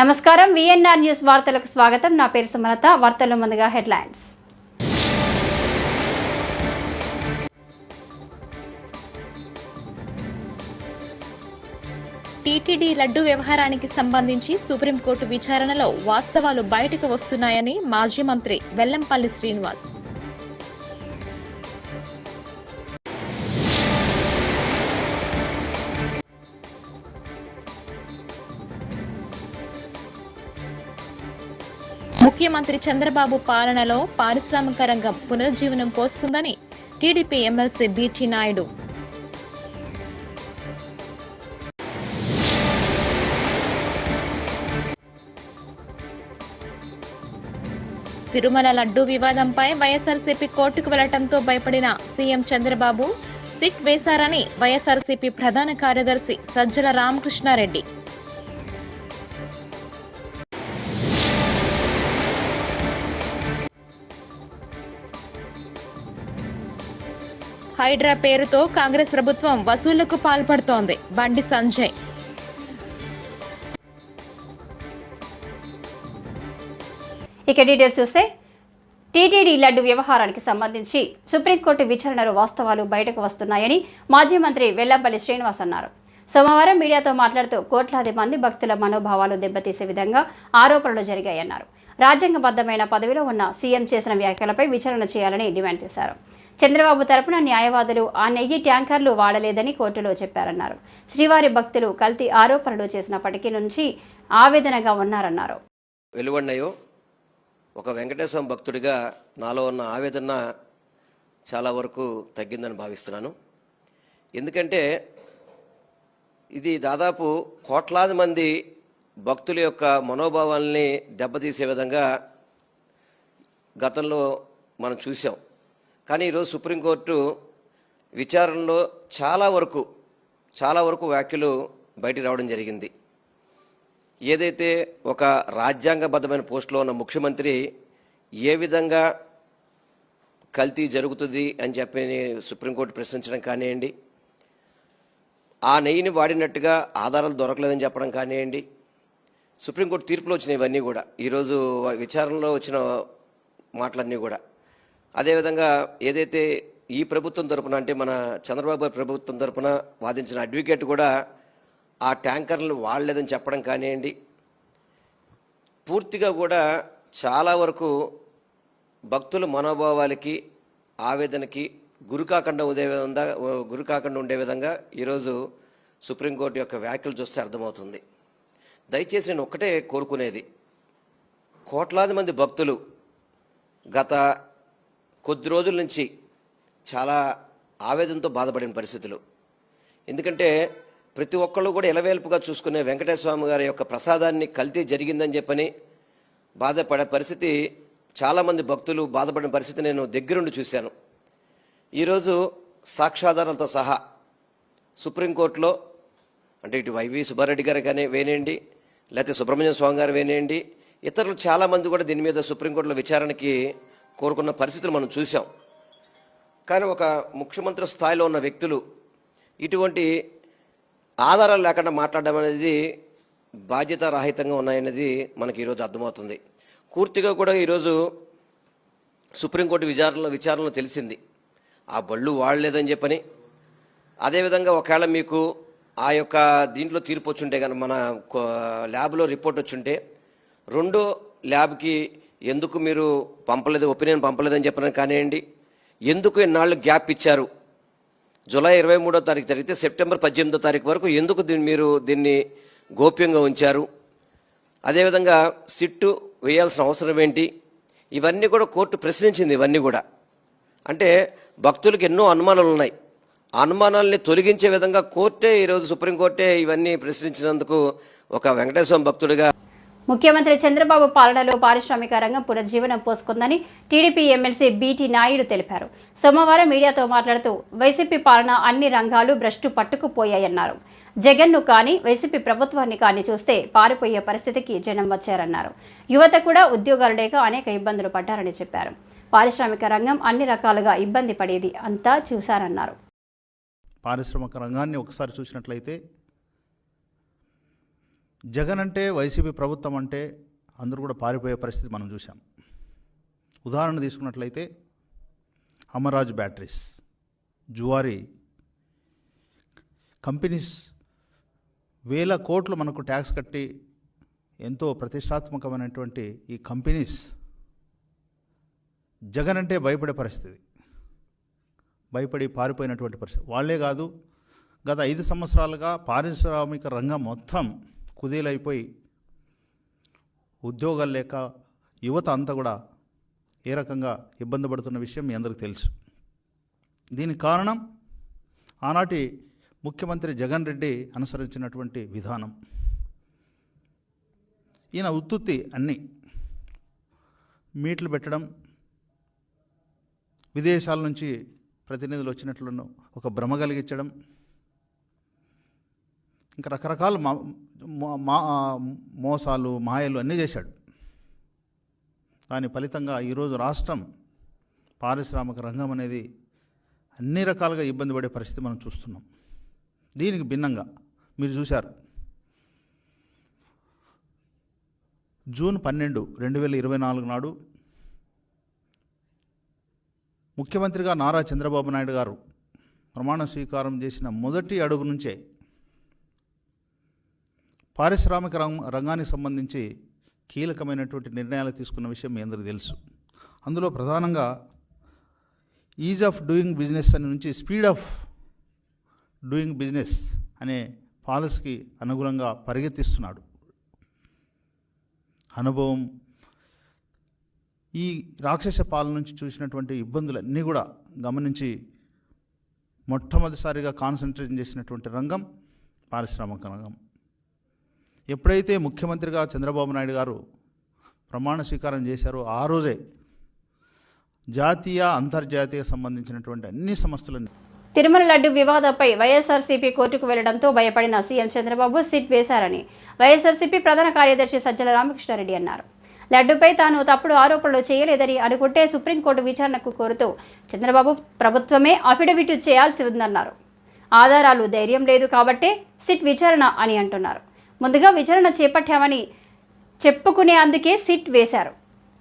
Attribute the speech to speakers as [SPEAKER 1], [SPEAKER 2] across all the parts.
[SPEAKER 1] నమస్కారం VNR news వార్తలకు స్వాగతం. నా పేరు సుమలత. వార్తల్లో ముందుగా హెడ్లైన్స్.
[SPEAKER 2] టీటీడీ లడ్డు వ్యవహారానికి సంబంధించి సుప్రీంకోర్టు విచారణలో వాస్తవాలు బయటకు వస్తున్నాయని మాజీ మంత్రి వెల్లంపల్లి శ్రీనివాస్. ముఖ్యమంత్రి చంద్రబాబు పాలనలో పారిశ్రామిక రంగం పునరుజ్జీవనం పోస్తుందని TDP MLC BT Naidu. Tirumala laddu వివాదంపై వైఎస్ఆర్సీపీ కోర్టుకు వెళ్లడంతో భయపడిన సీఎం చంద్రబాబు సిట్ వేశారని వైఎస్ఆర్సీపీ ప్రధాన కార్యదర్శి సజ్జల రామకృష్ణారెడ్డి. హైడ్రా పేరుతో కాంగ్రెస్ ప్రభుత్వం వసూళ్లకు పాల్పడుతోంది. బండి సంజయ్.
[SPEAKER 1] ఇక డీటెయిల్స్ చూస్తే టీటీడీ లడ్డు వ్యవహారానికి సంబంధించి సుప్రీంకోర్టు విచారణలో వాస్తవాలు బయటకు వస్తున్నాయని మాజీ మంత్రి వెల్లంపల్లి శ్రీనివాస్ అన్నారు. సోమవారం మీడియాతో మాట్లాడుతూ కోట్లాది మంది భక్తుల మనోభావాలు దెబ్బతీసే విధంగా ఆరోపణలు జరిగాయన్నారు. రాజ్యాంగబద్ధమైన పదవిలో ఉన్న సీఎం చేసిన వ్యాఖ్యలపై విచారణ చేయాలని డిమాండ్ చేశారు. చంద్రబాబు తరపున న్యాయవాదులు ఆ నెయ్యి ట్యాంకర్లు వాడలేదని కోర్టులో చెప్పారన్నారు. శ్రీవారి భక్తులు కల్తీ ఆరోపణలు చేసినప్పటికీ నుంచి ఆవేదనగా ఉన్నారన్నారు.
[SPEAKER 3] వెలువడినాయో ఒక వెంకటేశ్వర భక్తుడిగా నాలో ఉన్న ఆవేదన చాలా వరకు తగ్గిందని భావిస్తున్నాను. ఎందుకంటే ఇది దాదాపు కోట్లాది మంది భక్తుల యొక్క మనోభావాల్ని దెబ్బతీసే విధంగా గతంలో మనం చూసాం. కానీ ఈరోజు సుప్రీంకోర్టు విచారణలో చాలా వరకు వ్యాఖ్యలు బయటికి రావడం జరిగింది. ఏదైతే ఒక రాజ్యాంగబద్ధమైన పోస్టులో ఉన్న ముఖ్యమంత్రి ఏ విధంగా కల్తీ జరుగుతుంది అని చెప్పి సుప్రీంకోర్టు ప్రశ్నించడం కానివ్వండి, ఆ నెయ్యిని వాడినట్టుగా ఆధారాలు దొరకలేదని చెప్పడం కానివ్వండి, సుప్రీంకోర్టు తీర్పులో వచ్చిన ఇవన్నీ కూడా ఈరోజు విచారణలో వచ్చిన మాటలన్నీ కూడా. అదేవిధంగా ఏదైతే ఈ ప్రభుత్వం తరపున అంటే మన చంద్రబాబు ప్రభుత్వం తరపున వాదించిన అడ్వకేట్ కూడా ఆ ట్యాంకర్లు వాడలేదని చెప్పడం కానివ్వండి, పూర్తిగా కూడా చాలా వరకు భక్తుల మనోభావాలకి ఆవేదనకి గురి కాకుండా ఉండే విధంగా ఈరోజు సుప్రీంకోర్టు యొక్క వ్యాఖ్యలు చూస్తే అర్థమవుతుంది. దయచేసి నేను ఒక్కటే కోరుకునేది, కోట్లాది మంది భక్తులు గత కొద్ది రోజుల నుంచి చాలా ఆవేదనతో బాధపడిన పరిస్థితులు. ఎందుకంటే ప్రతి ఒక్కళ్ళు కూడా ఎలవేల్పుగా చూసుకునే వెంకటేశ్వర స్వామి గారి యొక్క ప్రసాదాన్ని కల్తీ జరిగిందని చెప్పని బాధపడే పరిస్థితి, చాలామంది భక్తులు బాధపడిన పరిస్థితి నేను దగ్గరుండి చూశాను. ఈరోజు సాక్ష్యాధారాలతో సహా సుప్రీంకోర్టులో అంటే ఇటు వైవి సుబ్బారెడ్డి గారు కానీ వేనేయండి, లేకపోతే సుబ్రహ్మణ్యం స్వామి గారు వేనేయండి, ఇతరులు చాలామంది కూడా దీని మీద సుప్రీంకోర్టులో విచారణకి కోరుకున్న పరిస్థితులు మనం చూసాం. కానీ ఒక ముఖ్యమంత్రి స్థాయిలో ఉన్న వ్యక్తులు ఇటువంటి ఆధారాలు లేకుండా మాట్లాడడం అనేది బాధ్యతారాహితంగా ఉన్నాయనేది మనకి ఈరోజు అర్థమవుతుంది. పూర్తిగా కూడా ఈరోజు సుప్రీంకోర్టు విచారణలో తెలిసింది ఆ బళ్ళు వాడలేదని చెప్పని. అదేవిధంగా ఒకవేళ మీకు ఆ యొక్క దీంట్లో తీర్పు వచ్చుంటే కానీ మన ల్యాబ్లో రిపోర్ట్ వచ్చుంటే రెండో ల్యాబ్కి ఎందుకు మీరు ఒపీనియన్ పంపలేదని చెప్పడం కానివ్వండి, ఎందుకు ఇన్నాళ్ళు గ్యాప్ ఇచ్చారు, జూలై 23వ తారీఖు జరిగితే సెప్టెంబర్ 18వ తారీఖు వరకు ఎందుకు మీరు దీన్ని గోప్యంగా ఉంచారు, అదేవిధంగా సిట్టు వేయాల్సిన అవసరం ఏంటి, ఇవన్నీ కూడా కోర్టు ప్రశ్నించింది. ఇవన్నీ కూడా అంటే భక్తులకు ఎన్నో అనుమానాలు ఉన్నాయి. అనుమానాల్ని తొలగించే విధంగా కోర్టే ఈరోజు సుప్రీంకోర్టే ఇవన్నీ ప్రశ్నించినందుకు ఒక వెంకటేశ్వర భక్తుడిగా
[SPEAKER 1] ముఖ్యమంత్రి చంద్రబాబు పాలనలో పారిశ్రామిక రంగం పునర్జీవనం పోసుకుందని టీడీపీ ఎమ్మెల్సీ బీటీ నాయుడు తెలిపారు. సోమవారం మీడియాతో మాట్లాడుతూ వైసీపీ పాలన అన్ని రంగాలు భ్రష్టు పట్టుకుపోయాయన్నారు. జగన్ను కానీ వైసీపీ ప్రభుత్వాన్ని కానీ చూస్తే పారిపోయే పరిస్థితికి జనం వచ్చారన్నారు. యువత కూడా ఉద్యోగాలు లేక అనేక ఇబ్బందులు పడ్డారని చెప్పారు. పారిశ్రామిక రంగం అన్ని రకాలుగా ఇబ్బంది పడేది అంతా చూశారన్నారు.
[SPEAKER 4] పారిశ్రామిక రంగాన్ని ఒకసారి చూసినట్లయితే జగన్ అంటే వైసీపీ ప్రభుత్వం అంటే అందరూ కూడా పారిపోయే పరిస్థితి మనం చూసాం. ఉదాహరణ తీసుకున్నట్లయితే అమర్రాజ్ బ్యాటరీస్, జువారీ కంపెనీస్ వేల కోట్లు మనకు ట్యాక్స్ కట్టి ఎంతో ప్రతిష్టాత్మకమైనటువంటి ఈ కంపెనీస్ జగన్ అంటే భయపడే పరిస్థితి, భయపడి పారిపోయినటువంటి పరిస్థితి. వాళ్ళే కాదు, గత 5 సంవత్సరాలుగా పారిశ్రామిక రంగం మొత్తం కుదేలైపోయి ఉద్యోగాలు లేక యువత అంతా కూడా ఏ రకంగా ఇబ్బంది పడుతున్న విషయం మీ అందరికీ తెలుసు. దీనికి కారణం ఆనాటి ముఖ్యమంత్రి జగన్ రెడ్డి అనుసరించినటువంటి విధానం. ఈయన ఉత్తుత్తి అన్నీ మీట్లు పెట్టడం, విదేశాల నుంచి ప్రతినిధులు వచ్చినట్లను ఒక భ్రమ కలిగించడం, ఇంకా రకరకాల మోసాలు మాయలు అన్నీ చేశాడు. దాని ఫలితంగా ఈరోజు రాష్ట్రం పారిశ్రామిక రంగం అనేది అన్ని రకాలుగా ఇబ్బంది పడే పరిస్థితి మనం చూస్తున్నాం. దీనికి భిన్నంగా మీరు చూశారు, జూన్ 12, 2024 నాడు ముఖ్యమంత్రిగా నారా చంద్రబాబు నాయుడు గారు ప్రమాణ స్వీకారం చేసిన మొదటి అడుగు నుంచే పారిశ్రామిక రంగానికి సంబంధించి కీలకమైనటువంటి నిర్ణయాలు తీసుకున్న విషయం మీ అందరికీ తెలుసు. అందులో ప్రధానంగా ఈజ్ ఆఫ్ డూయింగ్ బిజినెస్ అని నుంచి స్పీడ్ ఆఫ్ డూయింగ్ బిజినెస్ అనే పాలసీకి అనుగుణంగా పరిగెత్తిస్తున్నాడు. అనుభవం, ఈ రాక్షస పాలన నుంచి చూసినటువంటి ఇబ్బందులన్నీ కూడా గమనించి మొట్టమొదటిసారిగా కాన్సన్ట్రేట్ చేసినటువంటి రంగం పారిశ్రామిక రంగం. ఎప్పుడైతే ముఖ్యమంత్రిగా చంద్రబాబు నాయుడు గారు ప్రమాణ స్వీకారం చేశారో ఆ రోజే జాతీయ అంతర్జాతీయ సంబంధించినటువంటి అన్ని సంస్థలన్నీ
[SPEAKER 1] తిరుమల లడ్డు వివాదంపై వైఎస్ఆర్సీపీ కోర్టుకు వెళ్లడంతో భయపడిన సీఎం చంద్రబాబు సిట్ వేశారని వైఎస్ఆర్సీపీ ప్రధాన కార్యదర్శి సజ్జల రామకృష్ణారెడ్డి అన్నారు. లడ్డుపై తాను తప్పుడు ఆరోపణలు చేయలేదని అనుకుంటే సుప్రీంకోర్టు విచారణకు కోరుతూ చంద్రబాబు ప్రభుత్వమే అఫిడవిట్ చేయాల్సి ఉందన్నారు. ఆధారాలు ధైర్యం లేదు కాబట్టే సిట్ విచారణ అని అంటున్నారు. ముందుగా విచారణ చేపట్టామని చెప్పుకునే అందుకే సిట్ వేశారు.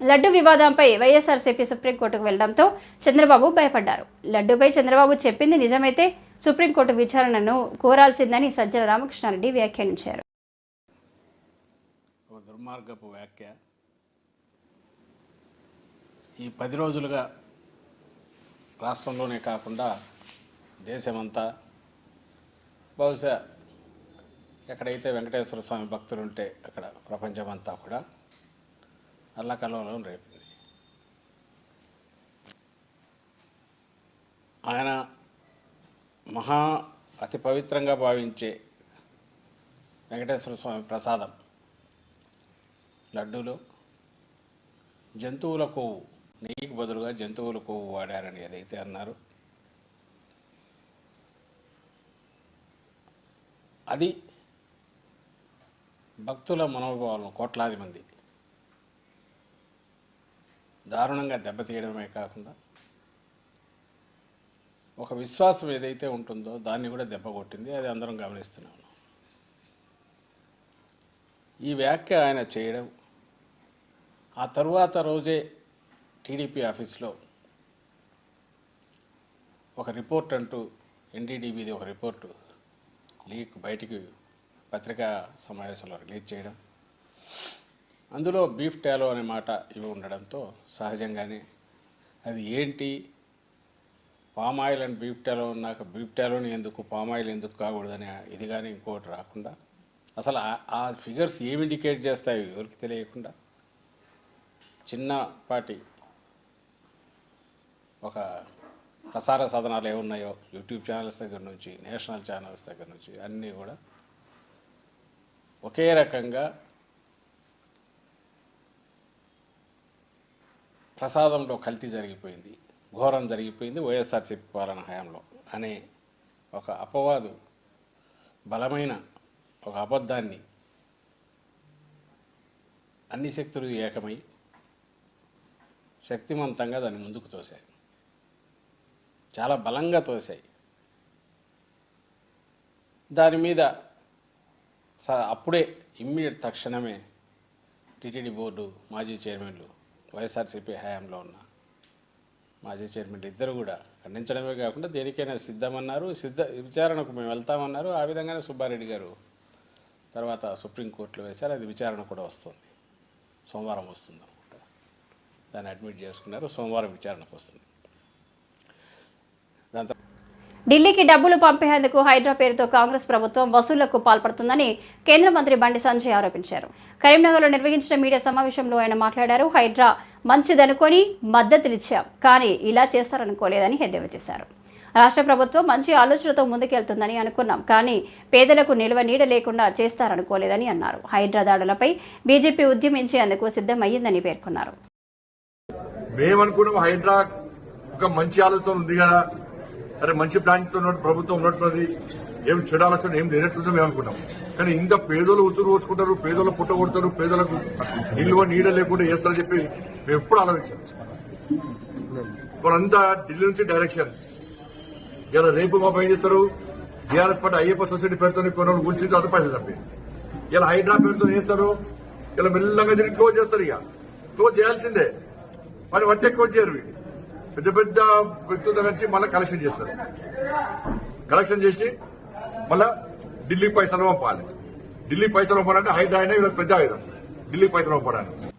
[SPEAKER 1] లడ్డు వివాదంపై వైఎస్ఆర్సీపీ సుప్రీంకోర్టుకు వెళ్లడంతో చంద్రబాబు భయపడ్డారు. లడ్డుపై చంద్రబాబు చెప్పింది నిజమైతే సుప్రీంకోర్టు విచారణను కోరాల్సిందని సజ్జల రామకృష్ణారెడ్డి వ్యాఖ్యానించారు.
[SPEAKER 5] దుర్మార్గపు వ్యాఖ్య. ఈ 10 రోజులుగా రాష్ట్రంలోనే కాకుండా దేశమంతా, బహుశా ఎక్కడైతే వెంకటేశ్వర స్వామి భక్తులు ఉంటే అక్కడ ప్రపంచమంతా కూడా అల్లకల్లోలం రేపింది. ఆయన అతి పవిత్రంగా భావించే వెంకటేశ్వర స్వామి ప్రసాదం లడ్డూలో జంతువుల కొవ్వు, నెయ్యికి బదులుగా జంతువుల కొవ్వు వాడారని ఏదైతే అన్నారు, అది భక్తుల మనోభావాలను కోట్లాది మంది దారుణంగా దెబ్బతీయడమే కాకుండా ఒక విశ్వాసం ఏదైతే ఉంటుందో దాన్ని కూడా దెబ్బకొట్టింది. అది అందరం గమనిస్తున్నాం. ఈ వ్యాఖ్య ఆయన చేయడం, ఆ తరువాత రోజే టీడీపీ ఆఫీస్లో ఒక రిపోర్ట్ అంటూ ఎన్డీడీబీది ఒక రిపోర్టు లీక్ బయటికి పత్రికా సమావేశంలో రిలీజ్ చేయడం, అందులో బీఫ్ టాలో అనే మాట ఇవి ఉండడంతో సహజంగానే అది ఏంటి, పామాయిల్ అండ్ బీఫ్ టాలో ఉన్నాక బీఫ్ టాలోని ఎందుకు, పామాయిల్ ఎందుకు కాకూడదని ఇది కానీ ఇంకోటి రాకుండా, అసలు ఆ ఫిగర్స్ ఏమి ఇండికేట్ చేస్తాయో ఎవరికి తెలియకుండా చిన్నపాటి ఒక ప్రసార సాధనాలు ఏమున్నాయో యూట్యూబ్ ఛానల్స్ దగ్గర నుంచి నేషనల్ ఛానల్స్ దగ్గర నుంచి అన్నీ కూడా ఒకే రకంగా ప్రసాదంలో కల్తీ జరిగిపోయింది, ఘోరం జరిగిపోయింది వైఎస్ఆర్సీపీ పాలన హయాంలో అనే ఒక అపవాదు, బలమైన ఒక అబద్ధాన్ని అన్ని శక్తులు ఏకమై శక్తివంతంగా దాన్ని ముందుకు తోశాయి, చాలా బలంగా తోశాయి. దాని మీద అప్పుడే ఇమ్మీడియట్ తక్షణమే టీటీడీ బోర్డు మాజీ చైర్మన్లు వైఎస్ఆర్సీపీ హయాంలో ఉన్న మాజీ చైర్మన్లు ఇద్దరు కూడా ఖండించడమే కాకుండా దేనికైనా సిద్ధమన్నారు, విచారణకు మేము వెళ్తామన్నారు. ఆ విధంగానే సుబ్బారెడ్డి గారు తర్వాత సుప్రీంకోర్టులో వేశారు. అది విచారణ కూడా వస్తుంది, సోమవారం వస్తుంది అనుకుంటా. దాన్ని అడ్మిట్ చేసుకున్నారు, సోమవారం విచారణకు వస్తుంది. దాంతో
[SPEAKER 1] ఢిల్లీకి డబ్బులు పంపేందుకు హైడ్రా పేరుతో కాంగ్రెస్ ప్రభుత్వం వసూళ్లకు పాల్పడుతుందని కేంద్ర మంత్రి బండి సంజయ్ ఆరోపించారు. కరీంనగర్లో నిర్వహించిన మీడియా సమావేశంలో ఆయన మాట్లాడారు. హైడ్రా మంచిదనుకొని మద్దతులిచ్చాం, కానీ ఇలా చేస్తారనుకోలేదని ఎద్దేవా చేశారు. రాష్ట్ర ప్రభుత్వం మంచి ఆలోచనతో ముందుకెళ్తుందని అనుకున్నాం, కానీ పేదలకు నిల్వ నీడ లేకుండా చేస్తారనుకోలేదని అన్నారు. హైడ్రా దాడులపై బీజేపీ ఉద్యమించేందుకు సిద్ధమయ్యిందని పేర్కొన్నారు.
[SPEAKER 6] మేమనుకున్నాం హైడ్రా ఒక మంచి ఆలోచన ఉంది కదా, అరే మంచి ప్లాన్తో ప్రభుత్వం ఉన్నట్టున్నది, ఏం చెడు ఆలోచన ఏం లేనట్టుందో మేము అనుకున్నాం. కానీ ఇంకా పేదలు ఉసురు పోసుకుంటారు, పేదలు పుట్టగొడతారు, పేదలకు నిల్వ నీడ లేకుండా చేస్తారని చెప్పి మేము ఎప్పుడు ఆలోచించాం. వాళ్ళంతా ఢిల్లీ నుంచి డైరెక్షన్. ఇలా రేపు మా పని చేస్తారు, బీఆర్ఎస్ పార్టీ అయ్యప్ప సొసైటీ పేరుతో కొన్ని కూర్చుని తర్వాత పైసలు తప్పి ఇలా హైడ్రా పేరుతో చేస్తారు. ఇలా మెల్లగా తిరిగి క్లోజ్ చేస్తారు. ఇక క్లోజ్ చేయాల్సిందే, మరి వట్టే క్లోజ్ చేయరు. పెద్ద పెద్ద వ్యక్తుల దగ్గర నుంచి మళ్ళీ కలెక్షన్ చేస్తారు. కలెక్షన్ చేసి మళ్ళా ఢిల్లీ పైసలు పంపాలి. ఢిల్లీ పైసలు పంపాలంటే హైడ్రా అయినా వీళ్ళకి పెద్ద ఆయుధం, ఢిల్లీ పైసలు పంపడానికి.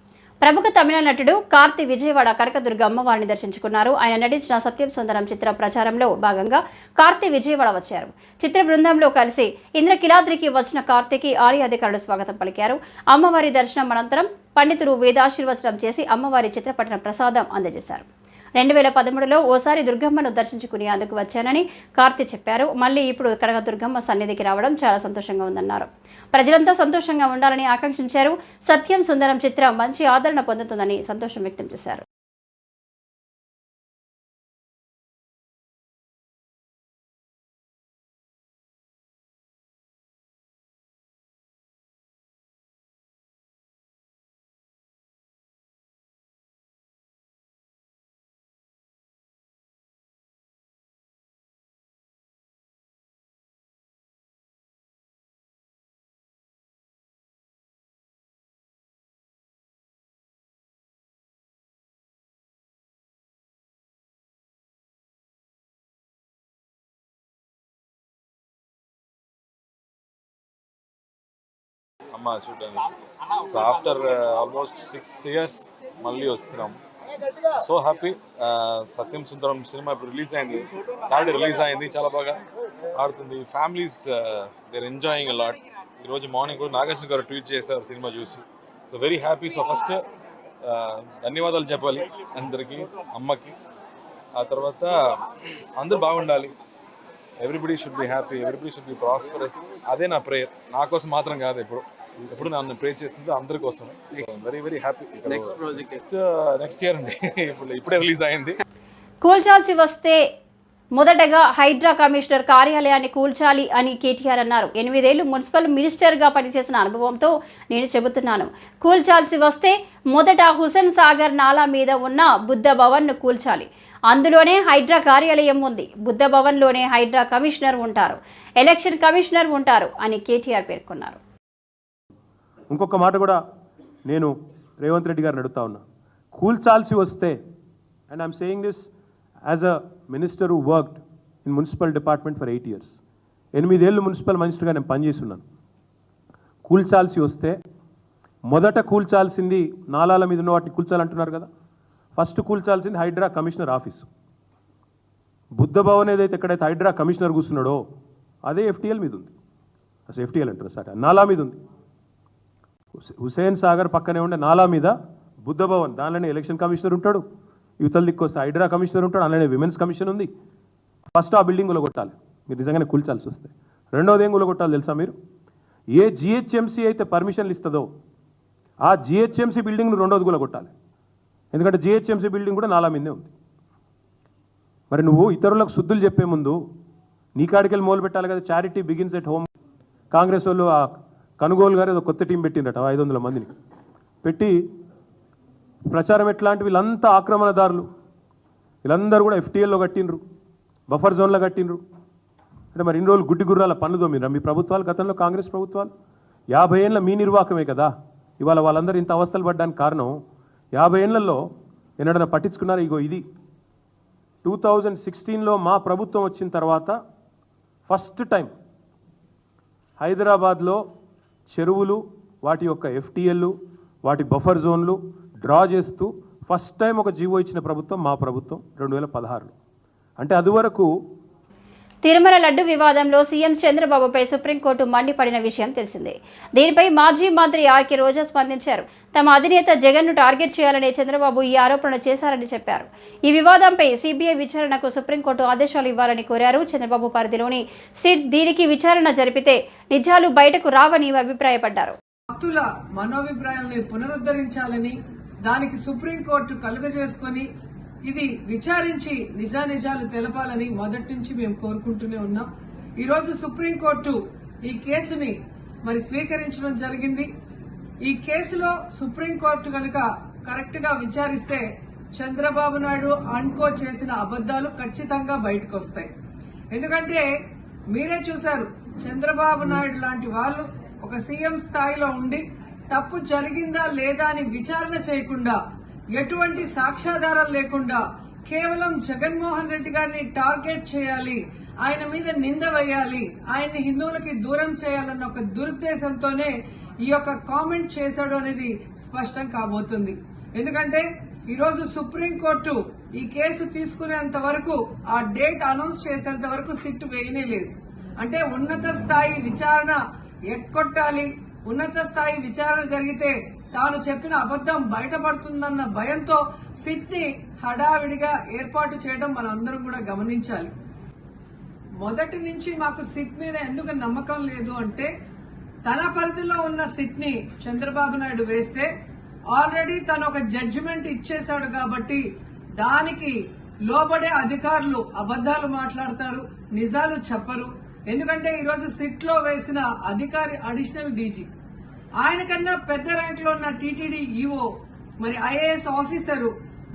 [SPEAKER 1] ప్రముఖ తమిళ నటుడు కార్తీ విజయవాడ కనకదుర్గ అమ్మవారిని దర్శించుకున్నారు. ఆయన నటించిన సత్యం సుందరం చిత్ర ప్రచారంలో భాగంగా కార్తీ విజయవాడ వచ్చారు. చిత్ర బృందంలో కలిసి ఇంద్రకిలాద్రికి వచ్చిన కార్తీకి ఆలయ అధికారులు స్వాగతం పలికారు. అమ్మవారి దర్శనం అనంతరం పండితులు వేదాశీర్వచనం చేసి అమ్మవారి చిత్రపటం ప్రసాదం అందజేశారు. 2013లో ఓసారి దుర్గమ్మను దర్శించుకుని అందుకు వచ్చానని కార్తీ చెప్పారు. మళ్ళీ ఇప్పుడు కనకదుర్గమ్మ సన్నిధికి రావడం చాలా సంతోషంగా ఉందన్నారు. ప్రజలంతా సంతోషంగా ఉండాలని ఆకాంక్షించారు. సత్యం సుందరం చిత్రం మంచి ఆదరణ పొందుతుందని సంతోషం వ్యక్తం చేశారు.
[SPEAKER 7] అమ్మ చూడడానికి. సో ఆఫ్టర్ ఆల్మోస్ట్ 6 years మళ్ళీ వస్తున్నాం. So happy. Satyam Sundaram cinema ఇప్పుడు రిలీజ్ అయింది, సాటర్డే రిలీజ్ అయింది. చాలా బాగా ఆడుతుంది. Families there enjoying a lot. ఈరోజు మార్నింగ్ కూడా నాగార్జున గారు ట్వీట్ చేశారు సినిమా చూసి. So very happy. So first ధన్యవాదాలు చెప్పాలి అందరికీ, అమ్మకి. ఆ తర్వాత అందరూ బాగుండాలి. Everybody should be happy, everybody should be prosperous. అదే నా ప్రేయర్. నా కోసం మాత్రం కాదు, ఎప్పుడు నన్ను ప్రే చేస్తుంది అందరి కోసం. Very very happy. Next year అండి. ఇప్పుడే రిలీజ్ అయింది.
[SPEAKER 1] కూల్చాల్సి వస్తే మొదటగా హైడ్రా కమిషనర్ కార్యాలయాన్ని కూల్చాలి అని కేటీఆర్ అన్నారు. 8 ఏళ్లు మున్సిపల్ మినిస్టర్గా పనిచేసిన అనుభవంతో నేను చెబుతున్నాను. కూల్చాల్సి వస్తే మొదట హుసేన్ సాగర్ నాలా మీద ఉన్న బుద్ధ భవన్ను కూల్చాలి. అందులోనే హైడ్రా కార్యాలయం ఉంది. బుద్ధ భవన్లోనే హైడ్రా కమిషనర్ ఉంటారు, ఎలక్షన్ కమిషనర్ ఉంటారు అని కేటీఆర్ పేర్కొన్నారు.
[SPEAKER 8] ఇంకొక మాట కూడా నేను రేవంత్ రెడ్డి గారిని అడుగుతా ఉన్నా. కూల్చాల్సి వస్తే, and I'm saying this as a minister who worked in municipal department for 8 years. 8 ఏళ్ళు మున్సిపల్ మినిస్టర్గా నేను పనిచేస్తున్నాను. కూల్చాల్సి వస్తే మొదట కూల్చాల్సింది నాలాల మీద ఉన్న వాటిని కూల్చాలంటున్నారు కదా. ఫస్ట్ కూల్చాల్సింది హైడ్రా కమిషనర్ ఆఫీసు. బుద్ధ భవన్ ఎక్కడైతే హైడ్రా కమిషనర్ కూర్చున్నాడో అదే FTL మీద ఉంది. అసలు FTL అంటారు సార్, నాలా మీద ఉంది. హుసేన్ సాగర్ పక్కనే ఉండే నాలా మీద బుద్ధ భవన్, దానిలోనే ఎలక్షన్ కమిషనర్ ఉంటాడు. యువతల దిక్కు వస్తే హైడ్రా కమిషనర్ ఉంటాడు, అందులోనే విమెన్స్ కమిషన్ ఉంది. ఫస్ట్ ఆ బిల్డింగ్ కొట్టాలి మీరు నిజంగానే కూల్చాల్సి వస్తే. రెండోది ఏం కొట్టాలి తెలుసా మీరు? ఏ GHMC అయితే పర్మిషన్లు ఇస్తుందో ఆ GHMC బిల్డింగ్ను రెండోది కొట్టాలి. ఎందుకంటే GHMC బిల్డింగ్ కూడా నాలా మీదే ఉంది. మరి నువ్వు ఇతరులకు శుద్ధులు చెప్పే ముందు నీ కాడికెళ్ళి మొదలు పెట్టాలి కదా. Charity begins at home. Congress వాళ్ళు ఆ కనుగోలు గారు ఏదో కొత్త టీం పెట్టిండట, 500 మందిని పెట్టి ప్రచారం. ఎట్లాంటి వీళ్ళంతా ఆక్రమణదారులు, వీళ్ళందరూ కూడా FTLలో కట్టిండ్రు, బఫర్ జోన్లో కట్టిండ్రు. అంటే మరి ఇన్ని రోజులు గుడ్డి గుర్రాల పనులు తోమిరా మీ ప్రభుత్వాలు, గతంలో కాంగ్రెస్ ప్రభుత్వాలు. 50 ఏళ్ళ మీ నిర్వాహకమే కదా ఇవాళ వాళ్ళందరూ ఇంత అవస్థలు పడ్డానికి కారణం. 50 ఏళ్లలో ఎన్నడన్నా పట్టించుకున్నారు? ఇగో ఇది 2016లో మా ప్రభుత్వం వచ్చిన తర్వాత ఫస్ట్ టైం హైదరాబాద్లో చెరువులు, వాటి యొక్క ఎఫ్టీఎల్లు, వాటి బఫర్ జోన్లు డ్రా చేస్తూ ఫస్ట్ టైం ఒక జీవో ఇచ్చిన ప్రభుత్వం మా ప్రభుత్వం 2016లో. అంటే అదివరకు
[SPEAKER 1] తిరుమల లడ్డు వివాదంలో సీఎం చంద్రబాబుపై సుప్రీంకోర్టు మండిపడిన విషయం తెలిసిందే. దీనిపై మాజీ మంత్రి ఆర్కే రోజా స్పందించారు. తమ అధినేత జగన్ను టార్గెట్ చేయాలని చంద్రబాబు ఈ ఆరోపణలు చేశారని చెప్పారు. ఈ వివాదంపై సిబిఐ విచారణకు సుప్రీంకోర్టు ఆదేశాలు ఇవ్వాలని కోరారు. చంద్రబాబు పరిధిలోని సిట్ దీనికి విచారణ జరిపితే నిజాలు బయటకు రావని అభిప్రాయపడ్డారు.
[SPEAKER 9] భక్తుల మనోభిప్రాయాలను పునరుద్ధరించాలని, దానికి సుప్రీంకోర్టు కలుగజేసుకొని ఇది విచారించి నిజానిజాలు తెలపాలని మొదటి నుంచి మేము కోరుకుంటూనే ఉన్నాం. ఈరోజు సుప్రీంకోర్టు ఈ కేసుని స్వీకరించడం జరిగింది. ఈ కేసులో సుప్రీంకోర్టు కనుక కరెక్ట్ గా విచారిస్తే చంద్రబాబు నాయుడు అన్కో చేసిన అబద్దాలు ఖచ్చితంగా బయటకు వస్తాయి. ఎందుకంటే మీరే చూశారు, చంద్రబాబు నాయుడు లాంటి వాళ్ళు ఒక సీఎం స్థాయిలో ఉండి తప్పు జరిగిందా లేదా అని విచారణ చేయకుండా, ఎటువంటి సాక్ష్యాధారాలు లేకుండా కేవలం జగన్మోహన్ రెడ్డి గారిని టార్గెట్ చేయాలి, ఆయన మీద నింద వేయాలి, ఆయన్ని హిందువులకి దూరం చేయాలన్న ఒక దురుద్దేశంతోనే ఈ యొక్క కామెంట్ చేశాడు అనేది స్పష్టం కాబోతుంది. ఎందుకంటే ఈరోజు సుప్రీంకోర్టు ఈ కేసు తీసుకునేంత వరకు, ఆ డేట్ అనౌన్స్ చేసేంత వరకు సిట్ వేయనే లేదు. అంటే ఉన్నత స్థాయి విచారణ ఎక్కొట్టాలి, ఉన్నత స్థాయి విచారణ జరిగితే తాను చెప్పిన అబద్దం బయటపడుతుందన్న భయంతో సిట్ ని హడావిడిగా ఏర్పాటు చేయడం మనం అందరం కూడా గమనించాలి. మొదటి నుంచి మాకు సిట్ మీద ఎందుకు నమ్మకం లేదు అంటే, తన పరిధిలో ఉన్న సిట్ ని చంద్రబాబు నాయుడు వేస్తే ఆల్రెడీ తను ఒక జడ్జిమెంట్ ఇచ్చేశాడు కాబట్టి దానికి లోబడే అధికారులు అబద్దాలు మాట్లాడతారు, నిజాలు చెప్పరు. ఎందుకంటే ఈరోజు సిట్ లో వేసిన అధికారి అడిషనల్ డీజీ, ఆయన కన్నా పెద్ద ర్యాంక్ లో ఉన్న టీటీడీ ఈఓ, ఐఏఎస్ ఆఫీసరు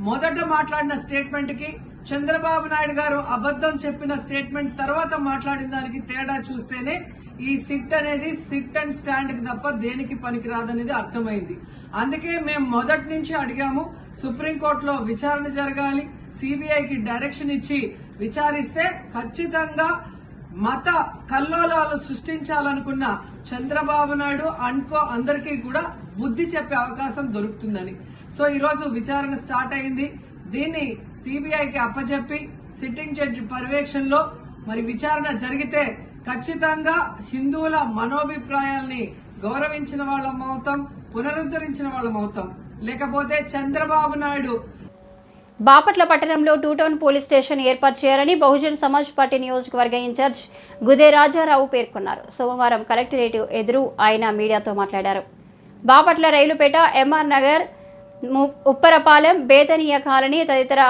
[SPEAKER 9] మొదట మాట్లాడిన స్టేట్మెంట్ కి చంద్రబాబు నాయుడు గారు అబద్దం చెప్పిన స్టేట్మెంట్ తర్వాత మాట్లాడిన దానికి తేడా చూస్తేనే ఈ సిట్ అనేది సిట్ అండ్ స్టాండ్ కి తప్ప దేనికి పనికిరాదనేది అర్థమైంది. అందుకే మేము మొదటి నుంచి అడిగాము, సుప్రీంకోర్టులో విచారణ జరగాలి, సిబిఐకి డైరెక్షన్ ఇచ్చి విచారిస్తే ఖచ్చితంగా మత కల్లోలాలు సృష్టించాలనుకున్న చంద్రబాబు నాయుడు అన్కో అందరికీ కూడా బుద్ధి చెప్పే అవకాశం దొరుకుతుందని. సో ఈరోజు విచారణ స్టార్ట్ అయింది. దీన్ని సిబిఐకి అప్పచెప్పి సిట్టింగ్ జడ్జి పర్యవేక్షణలో విచారణ జరిగితే ఖచ్చితంగా హిందువుల మనోభిప్రాయాల్ని గౌరవించిన వాళ్ళం అవుతాం, పునరుద్ధరించిన వాళ్ళం అవుతాం. లేకపోతే చంద్రబాబు నాయుడు
[SPEAKER 1] బాపట్ల పట్టణంలో 2 టౌన్ పోలీస్ స్టేషన్ ఏర్పాటు చేయాలని బహుజన్ సమాజ్ పార్టీ నియోజకవర్గ ఇన్ఛార్జ్ గుదే రాజారావు పేర్కొన్నారు. సోమవారం కలెక్టరేట్ ఎదురు ఆయన మీడియాతో మాట్లాడారు. బాపట్ల రైలుపేట, ఎంఆర్ నగర్, ఉప్పరపాలెం, బేతనీయ కాలనీ తదితర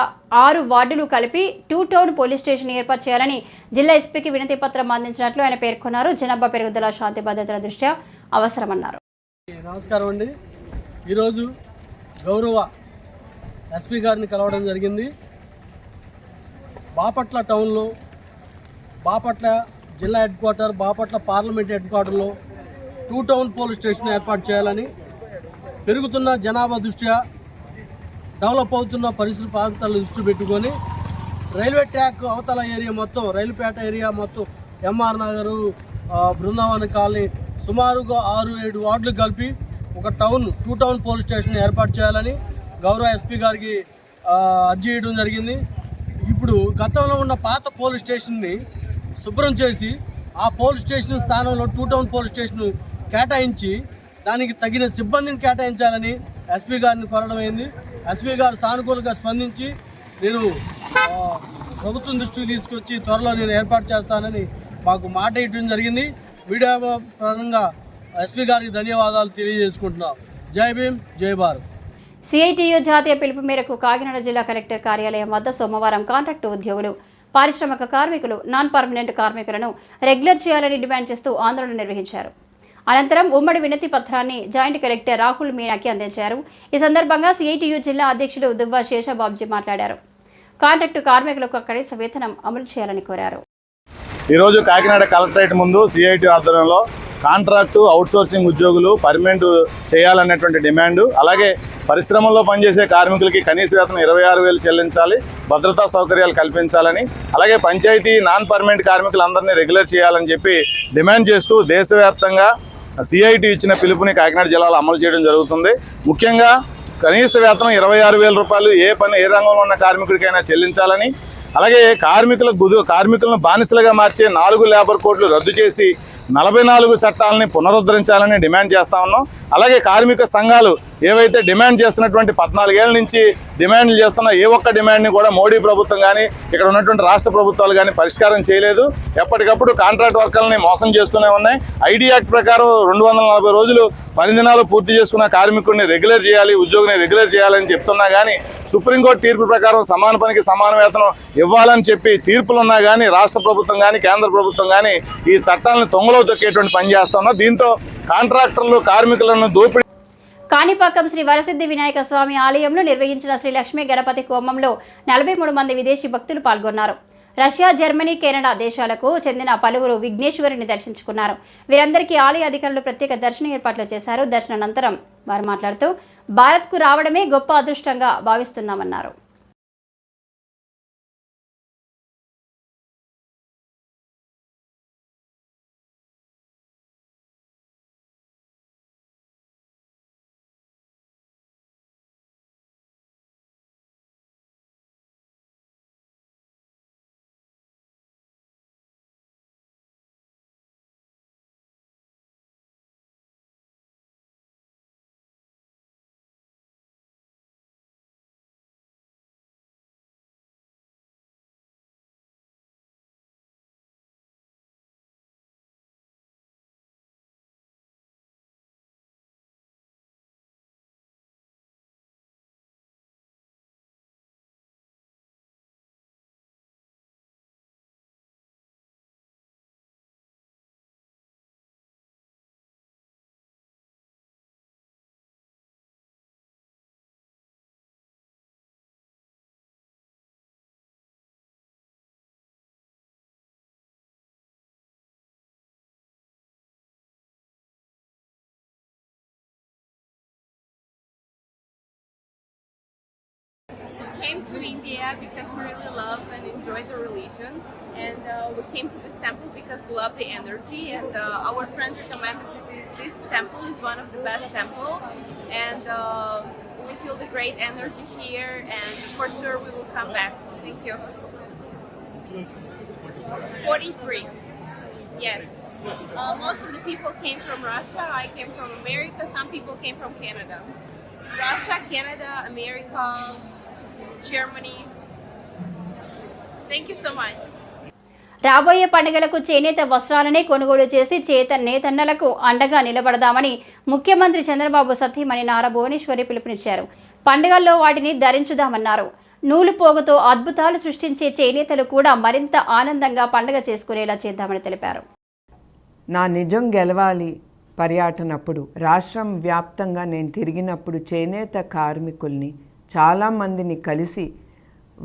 [SPEAKER 1] 6 వార్డులు కలిపి 2 టౌన్ పోలీస్ స్టేషన్ ఏర్పాటు చేయాలని జిల్లా ఎస్పీకి వినతి పత్రం అందించినట్లు ఆయన పేర్కొన్నారు. జనాభా పెరుగుదల, శాంతి భద్రతల దృష్ట్యా అవసరమన్నారు.
[SPEAKER 10] నమస్కారం అండి. ఈరోజు గౌరవ ఎస్పీ గారిని కలవడం జరిగింది. బాపట్ల టౌన్లో, బాపట్ల జిల్లా head quarter, Bapatla parliament head క్వార్టర్లో 2 టౌన్ పోలీస్ స్టేషన్ ఏర్పాటు చేయాలని, పెరుగుతున్న జనాభా దృష్ట్యా, డెవలప్ అవుతున్న పరిసర ప్రాంతాల దృష్టి పెట్టుకొని రైల్వే ట్రాక్ అవతల ఏరియా మొత్తం, రైలుపేట ఏరియా మొత్తం, ఎంఆర్ నగరు, బృందావన కాలనీ సుమారుగా 6-7 వార్డులు కలిపి ఒక 2 టౌన్ పోలీస్ స్టేషన్ ఏర్పాటు చేయాలని గౌరవ ఎస్పీ గారికి అర్జీ చేయడం జరిగింది. ఇప్పుడు గతంలో ఉన్న పాత పోలీస్ స్టేషన్ని శుభ్రం చేసి ఆ పోలీస్ స్టేషన్ స్థానంలో 2 టౌన్ పోలీస్ స్టేషన్ కేటాయించి దానికి తగిన సిబ్బందిని కేటాయించాలని ఎస్పీ గారిని కోరడం అయింది. ఎస్పీ గారు సానుకూలంగా స్పందించి నేను ప్రభుత్వం దృష్టికి తీసుకొచ్చి త్వరలో నేను ఏర్పాటు చేస్తానని మాకు మాట ఇవ్వడం జరిగింది. మీడియా పరంగా ఎస్పీ గారికి ధన్యవాదాలు తెలియజేసుకుంటున్నాం. జై భీమ్, జై భారత్.
[SPEAKER 1] సిఐటియు జాతీయ పిలుపు మేరకు కాకినాడ జిల్లా కలెక్టర్ కార్యాలయం వద్ద సోమవారం కాంట్రాక్టు ఉద్యోగులు, పారిశ్రామిక కార్మికులు, నాన్ పర్మనెంట్ కార్మికులను రెగ్యులర్ చేయాలని డిమాండ్ చేస్తూ ఆందోళన నిర్వహించారు. అనంతరం ఉమ్మడి వినతి పత్రాన్ని జాయింట్ కలెక్టర్ రాహుల్ మీనాకి అందించారు. ఈ సందర్భంగా సిఐటియు జిల్లా అధ్యక్షుడు దువ్వా శేషబాబ్జీ మాట్లాడారు. కాంట్రాక్టు కార్మికులకు కనీస వేతనం అమలు చేయాలని కోరారు.
[SPEAKER 11] ఈరోజు కాకినాడ కలెక్టరేట్ ముందు సిఐటియు ఆధ్వర్యంలో కాంట్రాక్టు అవుట్సోర్సింగ్ ఉద్యోగులు పర్మనెంట్ చేయాలనేటువంటి డిమాండు, అలాగే పరిశ్రమల్లో పనిచేసే కార్మికులకి కనీస వేతనం 26,000 చెల్లించాలి, భద్రతా సౌకర్యాలు కల్పించాలని, అలాగే పంచాయతీ నాన్ పర్మనెంట్ కార్మికులందరినీ రెగ్యులర్ చేయాలని చెప్పి డిమాండ్ చేస్తూ దేశవ్యాప్తంగా సిఐటి ఇచ్చిన పిలుపుని కాకినాడ జిల్లాలో అమలు చేయడం జరుగుతుంది. ముఖ్యంగా కనీస వేతనం 26,000 రూపాయలు ఏ రంగంలో ఉన్న కార్మికుడికైనా చెల్లించాలని, అలాగే కార్మికులను బానిసలుగా మార్చే 4 లేబర్ కోడ్లు రద్దు చేసి 44 చట్టాలని పునరుద్ధరించాలని డిమాండ్ చేస్తా ఉన్నాం. అలాగే కార్మిక సంఘాలు ఏవైతే డిమాండ్ చేస్తున్నటువంటి 14 ఏళ్ల నుంచి డిమాండ్లు చేస్తున్న ఏ ఒక్క డిమాండ్ని కూడా మోడీ ప్రభుత్వం కానీ ఇక్కడ ఉన్నటువంటి రాష్ట్ర ప్రభుత్వాలు కానీ పరిష్కారం చేయలేదు. ఎప్పటికప్పుడు కాంట్రాక్ట్ వర్కర్లని మోసం చేస్తూనే ఉన్నాయి. ఐడి యాక్ట్ ప్రకారం 240 రోజులు పని దినాలు పూర్తి చేసుకున్న కార్మికుడిని రెగ్యులర్ చేయాలి, ఉద్యోగిని రెగ్యులర్ చేయాలని చెప్తున్నా కానీ సుప్రీంకోర్టు తీర్పు ప్రకారం సమాన పనికి సమాన వేతనం ఇవ్వాలని చెప్పి తీర్పులు ఉన్నా కానీ రాష్ట్ర ప్రభుత్వం కానీ కేంద్ర ప్రభుత్వం కానీ ఈ చట్టాలను తొంగలో తొక్కేటువంటి పని చేస్తున్నా. దీంతో కాంట్రాక్టర్లు కార్మికులను దోపిడీ.
[SPEAKER 1] కాణిపాకం శ్రీ వరసిద్ధి వినాయక స్వామి ఆలయంలో నిర్వహించిన శ్రీ లక్ష్మీ గణపతి హోమంలో 43 మంది విదేశీ భక్తులు పాల్గొన్నారు. రష్యా, జర్మనీ, కెనడా దేశాలకు చెందిన పలువురు విఘ్నేశ్వరుని దర్శించుకున్నారు. వీరందరికీ ఆలయ అధికారులు ప్రత్యేక దర్శన ఏర్పాట్లు చేశారు. దర్శనానంతరం వారు మాట్లాడుతూ భారత్కు రావడమే గొప్ప అదృష్టంగా భావిస్తున్నామన్నారు.
[SPEAKER 12] Came to India because we really love and enjoy the religion, and we came to this temple because we love the energy, and our friend recommended that this temple is one of the best temple, and we feel the great energy here, and for sure we will come back. Thank you. 43. Yes. Most of the people came from Russia. I came from America. Some people came from Canada. Russia, Canada, America, Germany. Thank you so much.
[SPEAKER 1] రాబోయే పండుగలకు చేనేత వస్త్రాలనే కొనుగోలు చేసి నేతన్నలకు అండగా నిలబడదామని ముఖ్యమంత్రి చంద్రబాబు సతీమణి నారా భువనేశ్వరి పిలుపునిచ్చారు. పండుగల్లో వాటిని ధరించుదామన్నారు. నూలు పోగుతో అద్భుతాలు సృష్టించే చేనేతలు కూడా మరింత ఆనందంగా పండుగ చేసుకునేలా చేద్దామని తెలిపారు.
[SPEAKER 13] నా నిజం గెలవాలి పర్యటనప్పుడు రాష్ట్రం వ్యాప్తంగా నేను తిరిగినప్పుడు చేనేత కార్మికుల్ని చాలామందిని కలిసి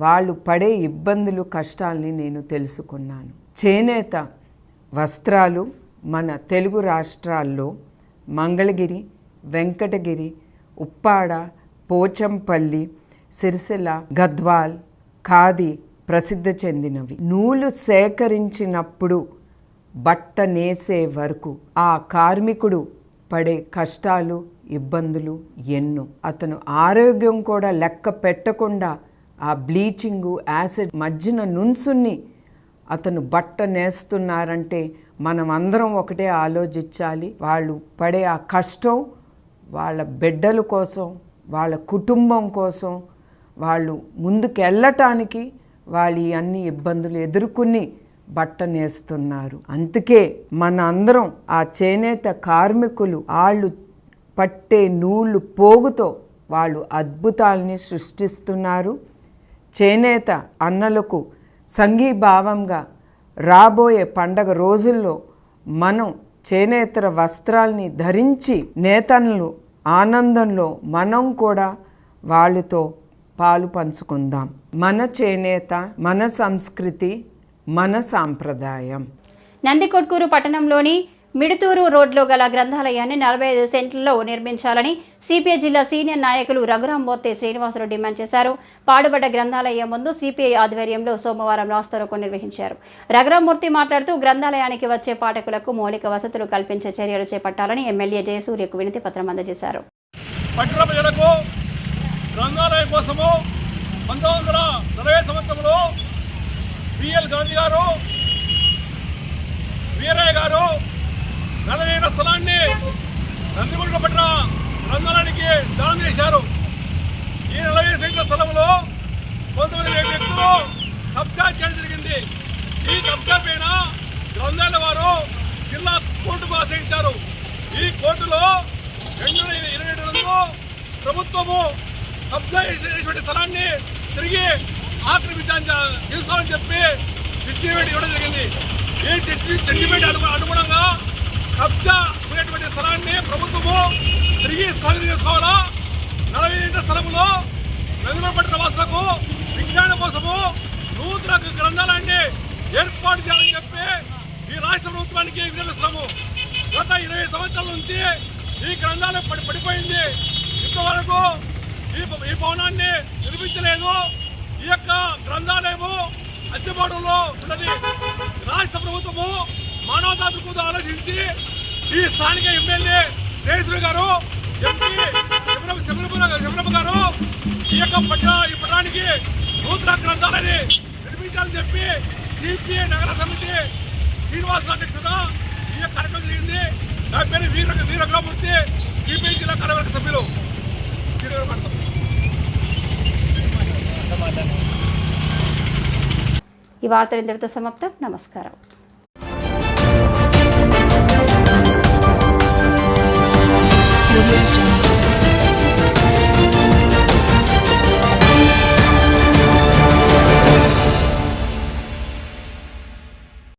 [SPEAKER 13] వాళ్ళు పడే ఇబ్బందులు కష్టాలని నేను తెలుసుకున్నాను. చేనేత వస్త్రాలు మన తెలుగు రాష్ట్రాల్లో మంగళగిరి, వెంకటగిరి, ఉప్పాడ, పోచంపల్లి, సిరిసిల్ల, గద్వాల్, ఖాదీ ప్రసిద్ధి చెందినవి. నూలు సేకరించినప్పుడు బట్ట నేసే వరకు ఆ కార్మికుడు పడే కష్టాలు ఇబ్బందులు ఎన్నో. అతను ఆరోగ్యం కూడా లెక్క పెట్టకుండా ఆ బ్లీచింగు యాసిడ్ మధ్యన నుంచుని అతను బట్ట నేస్తున్నారంటే మనం అందరం ఒకటే ఆలోచించాలి. వాళ్ళు పడే ఆ కష్టం వాళ్ళ బిడ్డల కోసం, వాళ్ళ కుటుంబం కోసం, వాళ్ళు ముందుకు వెళ్ళటానికి వాళ్ళు ఈ అన్ని ఇబ్బందులు ఎదుర్కొని బట్ట నేస్తున్నారు. అందుకే మన అందరం ఆ చేనేత కార్మికులు వాళ్ళు పట్టే నూలు పోగుతో వాళ్ళు అద్భుతాలని సృష్టిస్తున్నారు. చేనేత అన్నలకు సంఘీభావంగా రాబోయే పండగ రోజుల్లో మనం చేనేతర వస్త్రాల్ని ధరించి నేతన్నలు ఆనందంలో మనం కూడా వాళ్ళతో పాలు పంచుకుందాం. మన చేనేత, మన సంస్కృతి, మన సాంప్రదాయం.
[SPEAKER 1] నందికొట్కూరు పట్టణంలోని మిడుతూరు రోడ్లో గల గ్రంథాలయాన్ని 45 సెంట్లలో నిర్మించాలని సిపిఐ జిల్లా సీనియర్ నాయకులు రఘురాంబోత్తే శ్రీనివాసులు డిమాండ్ చేశారు. పాడుబడ్డ గ్రంథాలయం ముందు సిపిఐ ఆధ్వర్యంలో సోమవారం రాస్తారోకో నిర్వహించారు. రఘురాంమూర్తి మాట్లాడుతూ గ్రంథాలయానికి వచ్చే పాఠకులకు మౌలిక వసతులు కల్పించే చర్యలు చేపట్టాలని ఎమ్మెల్యే జయసూర్యకు వినతి పత్రం అందజేశారు.
[SPEAKER 10] పట్టణ ప్రజలకు గ్రంథాలయం కోసము 1940 సంవత్సరంలో బిఎల్ గాంధీ గారు, వీరయ్య గారు నలభైన స్థలాన్ని నందిగుంట పట్టణ గ్రంథాలయానికి దానం చేశారు. ఈ 40 సెంట్ల స్థలంలో 19 వ్యక్తులు కబ్జా చేయడం జరిగింది. ఈ కబ్జా పైన గ్రంథాలయ వారు జిల్లా కోర్టుకు ఆశ్రయించారు. ఈ కోర్టులో 2022లో ప్రభుత్వము కబ్జా చేసినటువంటి స్థలాన్ని తిరిగి తీసుకోవాలని చెప్పి జడ్జిమెంట్ ఇవ్వడం జరిగింది. ఈ జడ్జిమెంట్ అనుగుణంగా కబ్జా ఉన్నటువంటి స్థలాన్ని ప్రభుత్వము తిరిగి స్వాధీనం చేసుకోవాలా. 40 స్థలంలో వెంగళపట్టిన వాసులకు విజ్ఞానం కోసము నూతన గ్రంథాలయాన్ని ఏర్పాటు చేయాలని చెప్పి ఈ రాష్ట్ర ప్రభుత్వానికి విన్నవిస్తాము. గత 20 సంవత్సరాల నుంచి ఈ గ్రంథాలయం పడిపోయింది. ఇంతవరకు ఈ భవనాన్ని నిర్మించలేదు. ఈ యొక్క గ్రంథాలయము అద్దెబాటులో ఉన్నది. రాష్ట్ర ప్రభుత్వము మానవతా దృక్పథం ఆలోచించి ఈ స్థానిక ఎమ్మెల్యే జయశ్రీ గారు, ఎంపీ శబరమ్మ గారు ఈ పట్టణానికి నూతన గ్రంథాలయాన్ని నిర్మించాలని చెప్పి సిపిఐ నగర సమితి శ్రీనివాస అధ్యక్షత ఈ కార్యక్రమం జరిగింది. నా పేరు వీరగ్రామూర్తి, సిపిఐ జిల్లా కార్యవర్గ సభ్యులు.
[SPEAKER 1] ఈ వార్తలు ఇంతటితో సమాప్తం. నమస్కారం.